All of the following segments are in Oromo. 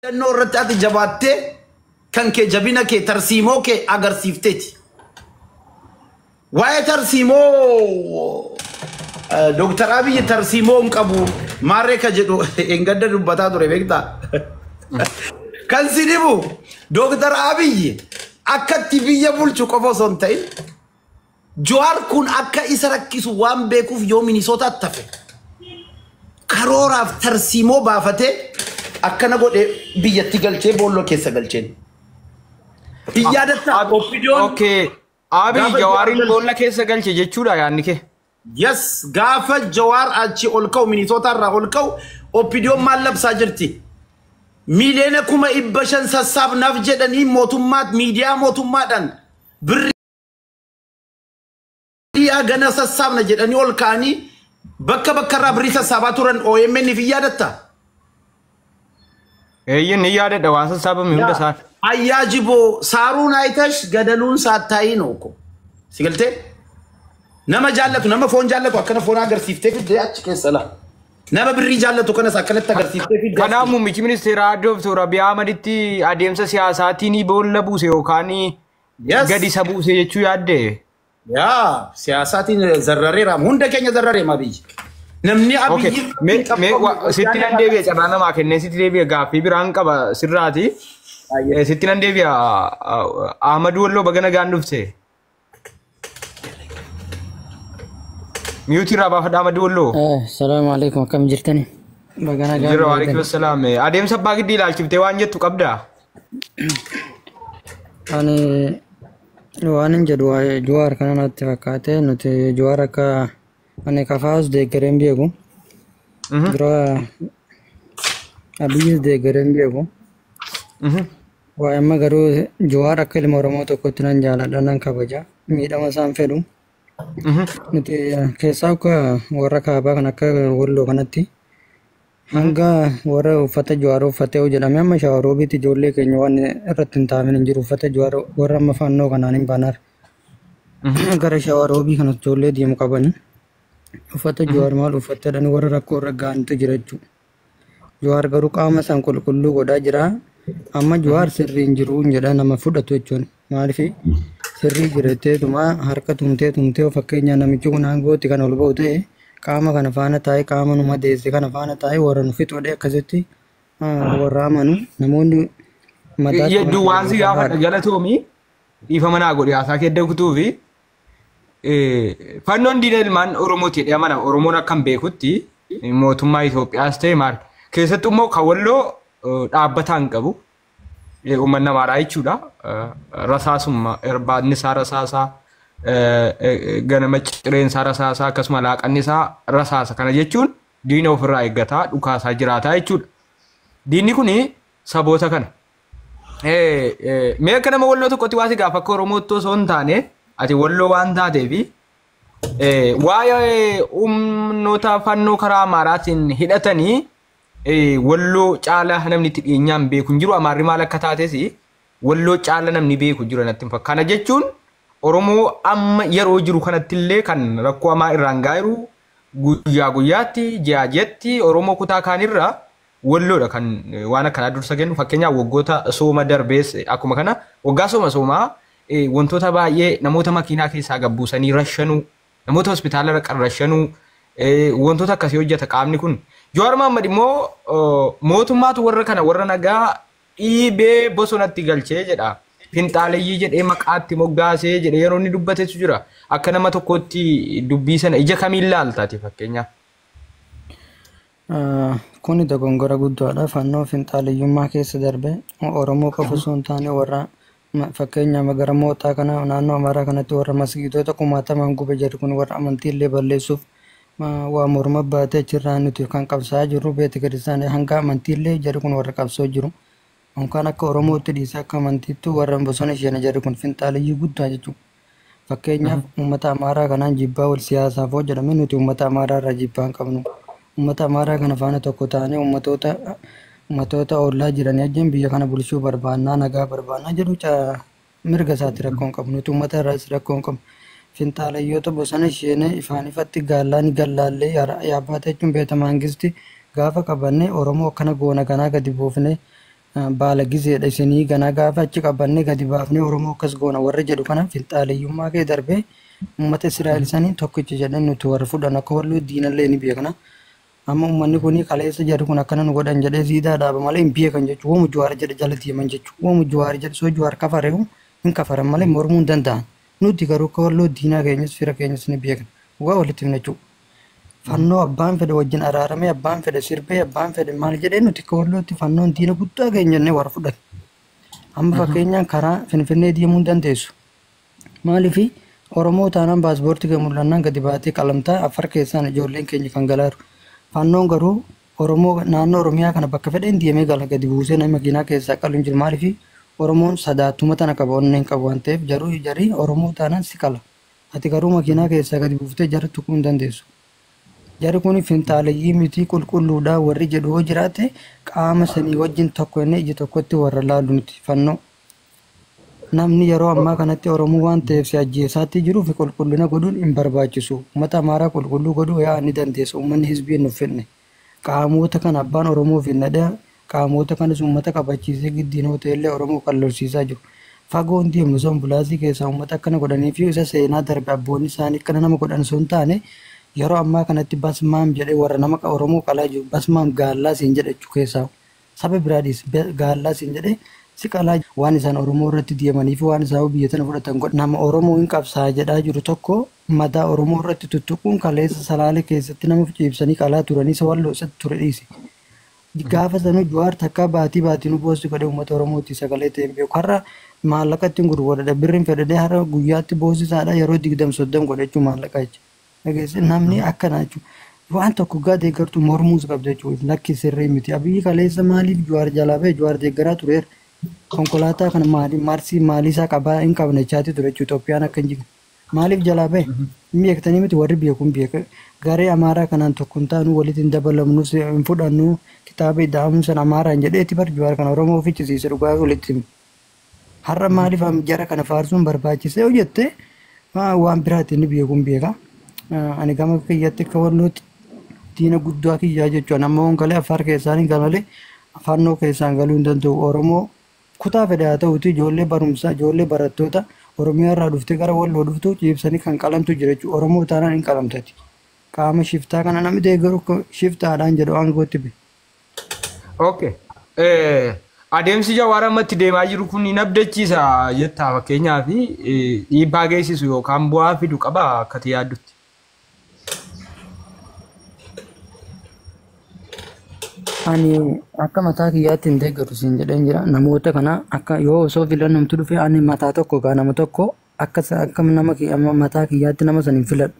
Danno irratti jabaattee kan kee jabina kee tarsiimoo kee agarsiifteeti. Waa'ee tarsiimoo Dr. Abiy tarsiimoo hin qabu maarree ka jedhu engadda dubbataa ture beektaa. Kan si dhibu Dr. Abiy akkatti biyya bulchu qofa osoo hin ta'in Jawaar kun akka isa rakkisu waan beekuuf yoo Minisootaatti tafe karooraaf tarsiimoo baafatee akkana godhe biyyatti galchee boolloo keessa galcheen. Biyyaadatta opinion. Okay. Abiy Jawaarin boolla keessa galche jechuudha yaadni kee. Yes, gaafa Jawaar achi ol ka'u Minisootaa irraa ol ka'u opinion maal labsaa jirti. Miliyoona 500 sassaabnaaf jedhanii mootummaa miidiyaa mootummaadhaan birrii gana sassaabna jedhanii ol ka'anii bakka irraa birrii sassaabaa turan OMN fi yaadatta. Ni yaadadha waan sassaabame hunda isaa. Ayyajibo saaruun ayitash gadaluun saattaayi nooko. Sigaltee nama jaallatu nama foon jaallatu akkana foon agarsiiftee fidee achi keessa laa. Nama birrii jaallatu kanas akkanatti agarsiiftee fidee. Kanaaf muummichi ministeeraa Dr. Abiy Ahmeditti adeemsa siyaasaatiin boolla buuse yookaan gadi isa buuse jechuu yaadde. Yaa siyaasaatiin zarrareera hunda keenya zarrareema biyyi. Namni Abiy sitti nan deebi'e carraa namaa kennee sitti deebi'e gaaffii biraan qaba sirraati. Sitti nan deebi'a Ahmad Walloo bagana gaan dhufte. Miyuutii irraa baafadha Ahmad Walloo. Salaamu alaikum akkam jirtani? Bagana gaan. Jirra waalaikum salaam. Adeemsa abbaa giddii ilaalchiftee waan jettu qabdaa? Ani waan hin jedhu Jawaar kana natti fakkaate nuti Jawaar akka ani kafaas deeggareen beeku. Dura Abiyyis deeggareen beeku. Waa amma garuu Jawaar akka ilma Oromoo tokkotti nan jaaladha nan kabaja miidhama isaan fedhu. Nuti keessaa akka warra kaabaa kan akka Walloo kanatti hanga warra uffata Jawaar uffatee jedhame amma Shawaroobiitti ijoollee keenya waan irratti hin taa'amin hin jiru uffata Jawaar warra amma fannoo kanaan hin banaar. Gara Shawaroobii kanatti ijoollee deemu qabani. Uffata Jawaar maal uffatedhani warra rakkoo irra gahantu jira jechuudha. Jawaar garuu qaama isaan qulqulluu godhaa jira. Amma Jawaar sirrii hin jiru jedha nama fudhatu jechuun maaliif sirrii jireetteetuma harka tumtee fakkeenya namichi kun aangooti kan ol ba'u ta'e qaama kana faana taa'ee qaama numa deesse kana faana taa'ee warra nu fixoodhe akkasitti warra amanu namoonni mataa yedduu waan si gaafadha galatoomi dhiifama naa godhe haasaa kedda kutuufi fannoon diina ilmaan Oromooti jedhee amana Oromoon akkam beekutti mootummaa Itoophiyaas ta'e maal keessattuu immoo kan Walloo dhaabbataan qabu uummanni namaadhaa jechuudha. Rasaasummaa irbaanni isaa rasaasaa ganama cireensaa rasaasaa akkasuma laaqanni isaa rasaasa kana jechuun diina ofirraa eeggataa dhukaasaa jiraataa jechuudha. Diinni kun saboota kana. Mee akka nama Walloo tokkotti waa si gaafa akka Oromootti osoo hin taane ati Walloo waan taateefi waa'ee humnoota fannoo karaa Amaaraatiin hidhatanii Walloo caala namni itti dhiyeenyaan beeku hin jiru Amaarri maal akka taates Walloo caala namni beeku jiru natti fakkaata. Kana jechuun Oromoo amma yeroo jiru kanatti illee kan rakkoo hamaa irraan gaa'iru guyyaa guyyaatti ji'aatti Oromoo kutaa kaanirraa Walloodha kan waan akkanaa dursa kennu fakkeenyaaf waggoota sooma darbees akkuma kana waggaa soomaa wantoota baay'ee namoota makiinaa keessaa gabbuusanii rashanuu namoota hospitaala dhaqan rashanuu wantoota akkasii hojjeta qaamni kun. Jawaar Mohaammed immoo mootummaatu warra kana warra nagaa dhiibee bosonatti galchee jedha. Finxaaleyyii jedhee maqaatti moggaasee jedhee yeroo inni dubbatetu jira. Akka nama tokkotti dubbii sana ija kamiin laaltaati fakkeenyaaf. Kuni dogongora guddaadha. Fannoo finxaaleyyummaa keessa darbe Oromoo qofa osoo hin taane warra fakkeenyaaf gara mootaa kana naannoo Amaaraa kanatti warra masgiidota kumaatamaan gube jedhu kun warra amantiillee balleessuuf waa morma baatee achirraa nuti kan qabsaa jirru beeti kiristaanii hanga amantiillee jedhu kun warra qabsoo jiru. Kan akka Oromootti dhiisaa akka amantiittu warra bosona isheen jedhu kun finxaaleyyii guddaa jechuudha. Fakkeenyaaf uummata Amaaraa kanaan jibbaa wal siyaasaaf hoo jedhame nuti uummata Amaaraa irraa jibbaa hin qabnu. Uummata Amaaraa kana faana tokko taanee uummatoota ollaa jiranii ajjin biyya kana bulchuu barbaannaa nagaa barbaannaa jedhu mirga isaatti rakkoo hin qabnu. Nuti uummata irraas rakkoo hin qabnu. Finxaalayyoota bosona isheen ifaan ifatti gaallaan gallaallee yaabbaata jechuun beeta mangisti gaafa qabanne Oromoo akkana goona kanaa gadi buufne baala gizeedha isinii ganaa gaafa achi qabannee gadi baafnee Oromoo akkas goona warra jedhu kana finxaaleeyyummaa kee darbee uummata Israa'el sanii tokkicha jedhan nuti warra fudhan akka walloo diinallee ni beekna. Amma uummanni kun kaleessa jedhu kun akkana nu godhan jedhee siidaa dhaaba malee hin beekan jechuudha. Woomu Jawaar jedhe jalatti himan jechuudha. Woomu Jawaar jedhe soo Jawaar kafareehu hin kafaran malee mormuu hin danda'an. Nuti garuu akka walloo diinaa keenyas fira keenyas ni beekna. Waa walitti himna jechuudha. Fannoo abbaan fedhe wajjin araaramee abbaan fedhe sirbee abbaan fedhe maal jedhee nuti akka wallootti fannoon diina guddaa keenya jennee warra fudhan. Amma fakkeenyaan karaa Finfinnee deemuu hin dandeessu. Maaliifi Oromoo taanaan paaspoortii kee mul'annaan gadi baatee qalamtaa afar keessaan ijoolleen keenya kan galaaru. Fannoon garuu Oromoo naannoo Oromiyaa kana bakka fedheen deemee gala gadi buusee nama makiinaa keessaa qalu hin jiru. Maaliifi Oromoon sadaattuma tana qaba onnee hin qabu waan ta'eef jarii Oromoo taanaan si qala. Ati garuu makiinaa keessaa gadi buuftee jara tuquu hin dandeessu. Jari kun finxaaleeyyii miti qulqulluudhaa warri jedhu yoo jiraate qaama sanii wajjin tokko inni ija tokkotti warra laalu nuti fannoo. Namni yeroo ammaa kanatti Oromoo waan ta'eef si ajjeesaatti jiruu fi qulqullina godhuun hin barbaachisu. Uummata Amaaraa qulqulluu godhuu yaa ni dandeessa. Uummanni hizbii nuuf fedhe. Qaamoota kan abbaan Oromoo fi nadhaa qaamoota kanas uummata qabachiisee giddiinoota illee Oromoo qallorsiisaa jiru. Fagoon deemu son bulaasii keessaa uummata akkana godhanii fi isa seenaa darbe abboonni isaanii akkana nama godhan sun taane yeroo ammaa kanatti basmaam jedhee warra nama Oromoo qalaa jiru basmaam gaallaa siin jedha jechuu keessaa saba biraadhis gaallaa siin jedhee si qalaa waan isaan Oromoo irratti deemanii fi waan isaan biyya tana fudhatan nama Oromoo hin qabsaa jedhaa jiru tokko mataa Oromoo irratti tuttuquun kaleessa Salaalee keessatti nama ciibsanii qalaa turanii isa walloo isatti ture dhiisi. Gaafa sanuu Jawaar takka baatii nu boossi godhee uummata Oromootti sagalee ta'e beeku har'a maallaqatti hin gurguradha birriin fedhadhee har'a guyyaatti boosisaadha yeroo 20-30 godhachuu maallaqa jechuudha. Namni akkana jechuudha. Waan tokko gaa deeggartu mormuus qabda jechuudha. Lakki sirrii miti. Abiyyi kaleessa maaliif Jawaar jalaa ba'e Jawaar deeggaraa tureera. Konkolaataa kana marsii maaliisaa qabaa hin qabne chaati ture jechuudha. Itoophiyaan akka hin jigne. Maaliif jalaa ba'e? Beektanii miti warri beekuun beeka. Garee Amaaraa kanaan tokko hin taanu walitti hin dabalamnu hin fudhannu kitaaba ida'amuun sana Amaaraan jedheetti bar Jawaar kana Oromoo ofichisiise dhugaa walitti himu. Har'a maaliif jara kana faarsuun barbaachisee hojjette waan biraatiin ni beekuun beeka. Ani gama kiyyatti akka wallootti diina guddaa kiyyaa jechuudha. Nama hongalee Affaar keessaan galee Fannoo keessaan galuu hin danda'u. Oromoo kutaa fedhe haa ta'uuti ijoollee barumsaa ijoollee barattoota Oromiyaa irraa dhuftee gara walloo dhuftu ciibsanii kan qalamtu jira jechuudha. Oromoo taanaan hin qalamtati. Qaama shiftaa kana namni deeggaru shiftaadhaan jedhu aangootti be. Okay. Adeemsi Jawaar ammatti deemaa jiru kun hin abdachiisa jettaa fakkeenyaaf dhiibbaa geessisu yookaan bu'aa fidu qaba akkati yaaddutti. Ani akka mataa kiyyaatti hin deeggaru siin jedheen jira. Namoota kana akka yoo osoo filannumtu dhufe ani mataa tokko gaa nama tokko akka nama mataa kiyyaatti nama san hin filadhu.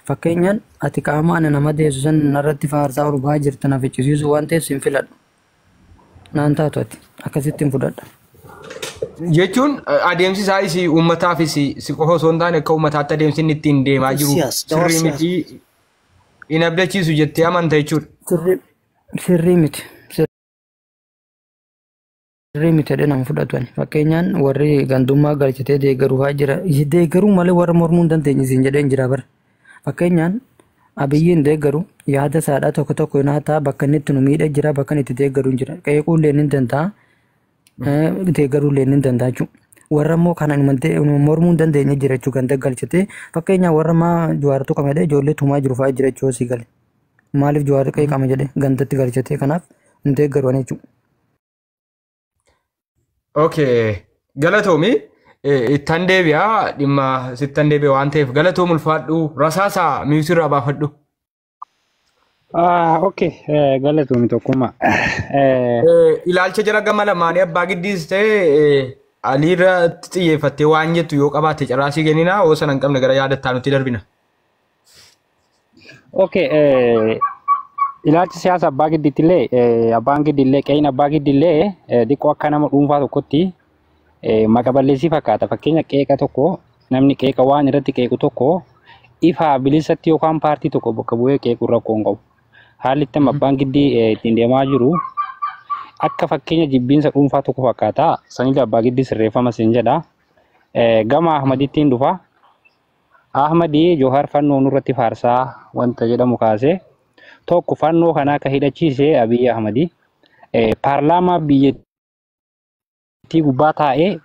Fakkeenyaan ati qaama ani nama deessu san narratti faarsaa orbaa jirta na ficcisiisu waan ta'eef hin filadhu. Naan taatu ati akkasitti hin fudhadha. Jechuun adeemsi isaa isi uummataafis si qofa osoo hin taane akka uummataatti adeemsi inni ittiin deemaa jiru sirrii miti hin abdachiisu jettee amanta jechuudha. Sirrii miti. Sirrii miti jedhee nama fudhatu ani. Fakkeenyaan warri gandummaa galchatee deeggaruu haa jira. Deeggaruu malee warra mormuu hin dandeenye siin jedheen jira bara. Fakkeenyaan Abiyyiin deeggaru yaada saadhaa tokko naa ta'a bakka inni itti nu miidha jira bakka inni itti deeggaru hin jira. Qeequu illee ni danda'a. Deeggaruu illee ni danda'a jechuudha. Warra immoo kana mormuu hin dandeenye jira jechuudha ganda galchatee. Fakkeenyaan warra maa Jawaartu qamadee ijoollee tumaa jiru fa'aa jira jechuudha si gale. Maaliif Jawaar qeeqama jedhee gandatti galchatee kanaaf hin deeggaru ani jechuudha. Okay. Galatoomi. Ittan deebi'aa dhimma sittan deebi'a waan ta'eef galatoom ulfaadhu rasaasaa miitirraa baafadhu. Okay. Galatoomi tokkummaa. Ilaalcha jara gama lamaanii abbaa giddiis ta'e aliirratti xiyyeeffattee waan jettu yoo qabaatte carraasii kenninaa oo sana hin qabne gara yaadattaa nutti darbina. Okay. Ilaalcha siyaasa abbaa giddiittillee abbaan giddiillee qe'in abbaa giddiillee xiqqoo akka nama dhuunfaa tokkotti maqaa balleessii fakkaata. Fakkeenya qeeqa tokko namni qeeqa waan irratti qeequ tokko ifa bilisatti yookaan paartii tokko bakka bu'ee qeequ rakkoo hin qabu. Haalli itti abbaan giddii ittiin deemaa jiru akka fakkeenya jibbiinsa dhuunfaa tokko fakkaata. Sanillee abbaa giddii sirreeffama siin jedha. Gama Ahmaditti hin dhufa. Ahmadii Jawaar fannoo nurratti faarsaa wanta jedhamu kaasee tokko fannoo kana akka hidhachiise Abiyyi Ahmadi paarlaamaa biyya biyyattii gubbaa taa'ee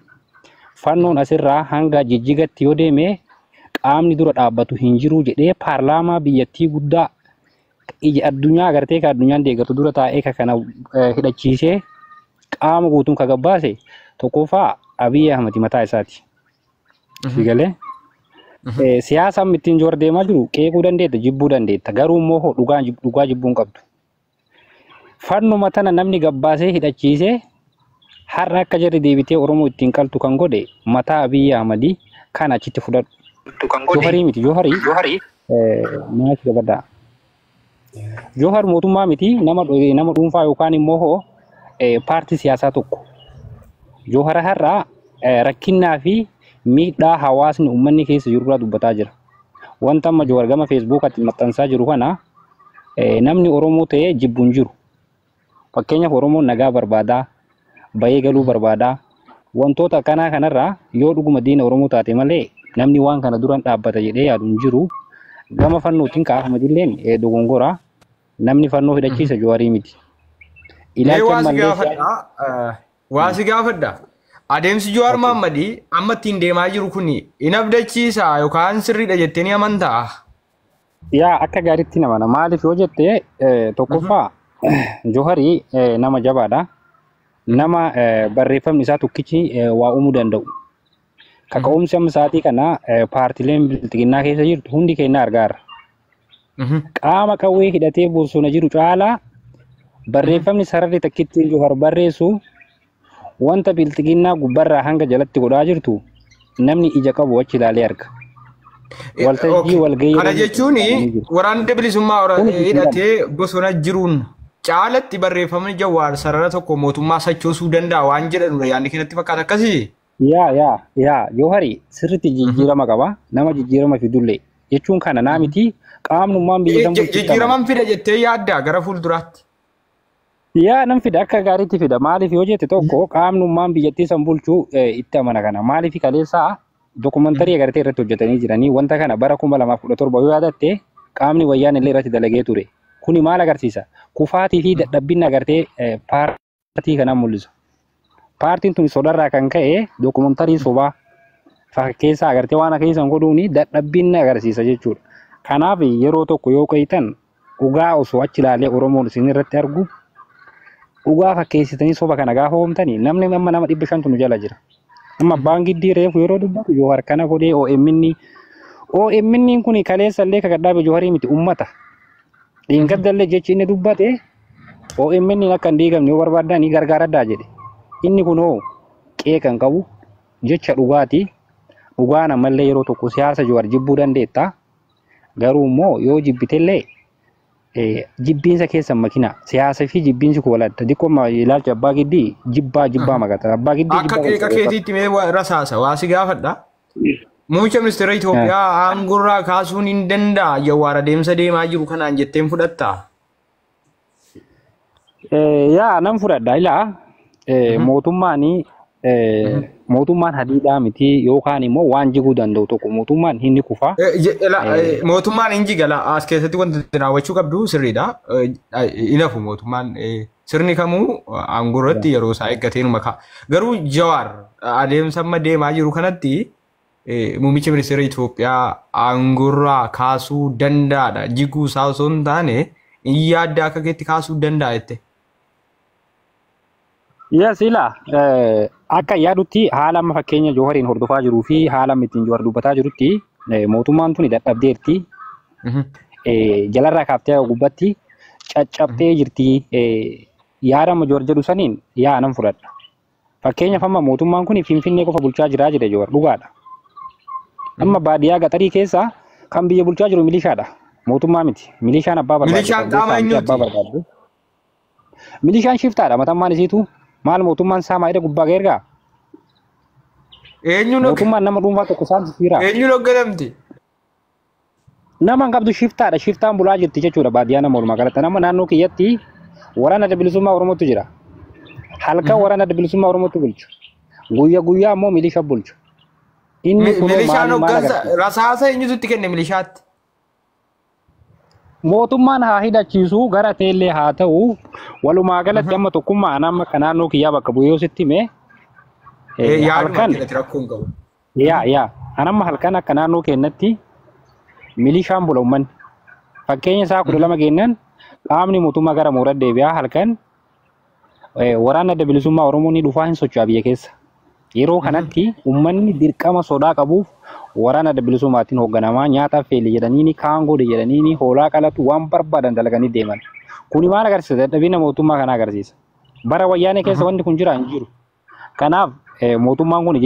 fannoon asirraa hanga Jijjigatti yoo deeme qaamni dura dhaabbatu hin jiru jedhee paarlaamaa biyyattii guddaa ija addunyaa agartee ka addunyaan deeggatu dura taa'ee ka kana hidhachiisee qaama guutuun ka gabbaase tokkoffaa Abiy Ahmed mataa isaati. Figalee siyaasa ittiin joor deemaa jiru qeequu dandeetta jibbuu dandeetta garuu immoo dhugaa jibbuun qabdu. Fannuma tana namni gabbaasee hidhachiisee har'a akka jarri deebitee Oromoo ittiin qaltu kan godhe mataa Abiy Ahmed kan achitti fudhadhu. Joharii miti Joharii maatii gabaadhaa. Johar mootummaa miti nama dhuunfaa yookaan immoo paartii siyaasaa tokko. Johar har'a rakkinnaa fi miidhaa hawaasni uummanni keessa jirurraa dubbataa jira. Wanta amma Johar gama Feesbuukatti maxxansaa jiru kana namni Oromoo ta'ee jibbuun jiru. Fakkeenyaaf Oromoon nagaa barbaadaa, bahee galuu barbaadaa, wantoota akkanaa kanarraa yoo dhuguma diina Oromoo taate malee namni waan kana duran dhaabbata jedhee yaadu hin jiru. Gama fannootiin kaafamadilleen dogongora namni fannoo hidhachiisa Joharii miti. Waasi gaafadha. Adeemsi Johaar Mohammadii amma ittiin deemaa jiru kun hin abdachiisa yookaan sirriidha jettee ni amantaa? Yaa akka gaariitti namana. Maaliif yoo jette tokkoffaa Joharii nama jabaadha. Nama barreeffamni isaa tokkichi waa uumuu danda'u. Kaka'umsi amma sa'aatii kana paartileen biltiginnaa keessa jirtu hundi keenya argaara. Qaama qawwee hidhatee bosona jiru caalaa barreeffamni sararri takkittiin Johar barreessu wanta biltiginnaa gubbarraa hanga jalatti godhaa jirtu namni ija qabu achi ilaalee arga. Waltajjii walgahii. Kana jechuun waraanni bilisummaa hidhatee bosona jiruun caalatti barreeffamni Jawaar sarara tokko mootummaa sochoosuu danda'a waan jedhanudha yaadni kanatti fakkaata akkasii. Yaa Johari sirriitti jijjiirama qaba nama jijjiirama fidullee jechuun kana naamiti qaamnummaan biyya san bulchu. Jijjiiraman fida jettee yaaddaa gara fuulduraatti. Yaa nam fida akka gaariitti fida maaliif yoo jette tokko qaamnummaan biyyattii san bulchuu itti amana kana maaliif kaleessaa dokumantarii agartee irratti hojjetanii jiranii wanta kana bara 2017 yoo yaadatte qaamni wayyaan illee irratti dalagee ture kuni maal agarsiisa kufaatii fi dadhabbina agartee paartii kanaan mul'isa. Paartiin tun sodarraa kan ka'e dokumantarii sobaa fakkeessaa agartee waan keessan godhuuni dadhabbina agarsiisa jechuudha. Kanaaf yeroo tokko yoo qayitan dhugaa osoo achi ilaalee Oromoon isin irratti argu dhugaa fakkeessitanii soba kana gaafa hoomtanii namni amma nama 500 nu jala jira. Amma baangiddii reefu yeroo dubbatu yoo harkana godhee OMN kun kaleessa illee kagadhaabe Joharii miti ummata. Dhiingaddallee jechi inni dubbate OMN akka hin diigamne yoo barbaadan ni gargaaraddaa jedhe. Inni kunoo qeeqan qabu jecha dhugaati. Dhugaan ammallee yeroo tokko siyaasa Johaar jibbuu dandeetta. Garuu immoo yoo jibbitellee jibbiinsa keessa makina siyaasa fi jibbiinsi kun walatta diqqooma ilaalcha abbaa giddii jibbaa makata abbaa giddii akka qeeqa keetiitti mee rasaasa waasi gaafadha. Muummicha ministeera Itoophiyaa aangorraa kaasuun hin danda'a Jawaar adeemsa deemaa jiru kanaan jetteen fudhattaa? Yaa nan fudhadha ilaa mootummaan hadiidhaa miti yookaan immoo waan jiguu danda'u tokko mootummaan hin kufa. Mootummaan hin jigala as keessatti wanti raawwachuu qabdu sirriidha. Inafu mootummaan sirni kamuu aangorratti yeroo isaa eeggatee numa ka'a. Garuu Jawaar adeemsa amma deemaa jiru kanatti muummicha ministeera Itoophiyaa aangorraa kaasuu danda'aadha. Jiguu isaa osoo hin taane hin yaadda akka keetti kaasuu danda'a jette. Sila akka yaadutti haala amma fakkeenya Johariin hordofaa jiruu fi haala ittiin Johaar dubbataa jirutti mootummaan tuni dadhabdeerti. Jalarraa kaaftee gubbatti caccabtee jirti. Yaada amma Johaar jedhu saniin yaa nan fudhadha. Fakkeenyaaf amma mootummaan kun Finfinnee qofa bulchaa jira jedhe Johaar dhugaadha. Amma baadiyyaa gaxarii keessa kan biyya bulchaa jiru milishaadha. Mootummaa miti. Milishaan abbaa barbaadu. Milishaan qaama eenyuuti? Milishaan shiftaadha matammaan isiitu. Maal mootummaan isaa maayida gubbaa geergaa? Mootummaan nama dhuunfaa tokko isaan fiira. Eenyuun hoogganamti? Nama hin qabdu shiftaadha. Shiftaan bulaa jirti jechuudha baadiyyaa nama walumaa galatti. Nama naannoo kiyyatti waraana adda bilisummaa Oromootu jira. Halkan waraana adda bilisummaa Oromootu bulchu. Guyyaa immoo milisha bulchu. Milishaan hooggansa rasaasa eenyutu kenne milishaatti? Mootummaan haa hidhachiisu gara teellee haa ta'u walumaa galatti amma tokkummaa amma naannoo kiyyaa bakka bu'ee yoo sitti mee halkan rakkoon qabu. yaa anamma halkan akka naannoo keenyatti milishaan bula uummanni fakkeenya isaa 12 kennan qaamni mootummaa gara mooraa deebi'aa halkan waraana adda bilisummaa Oromoo ni dhufaa hin socho'aa biyya keessa. Yeroo kanatti uummanni dirqama sodaa qabuuf waraana adda bilisummaatiin hoogganamaa nyaataaf feeli jedhanii kaan godhe jedhanii hoolaa qalatu waan barbaadan dalaganii deeman. Kuni maal agarsiisa? Dadhabina mootummaa kana agarsiisa. Bara wayyaanee keessa wanti kun jira hin jiru. Kanaaf mootummaan kun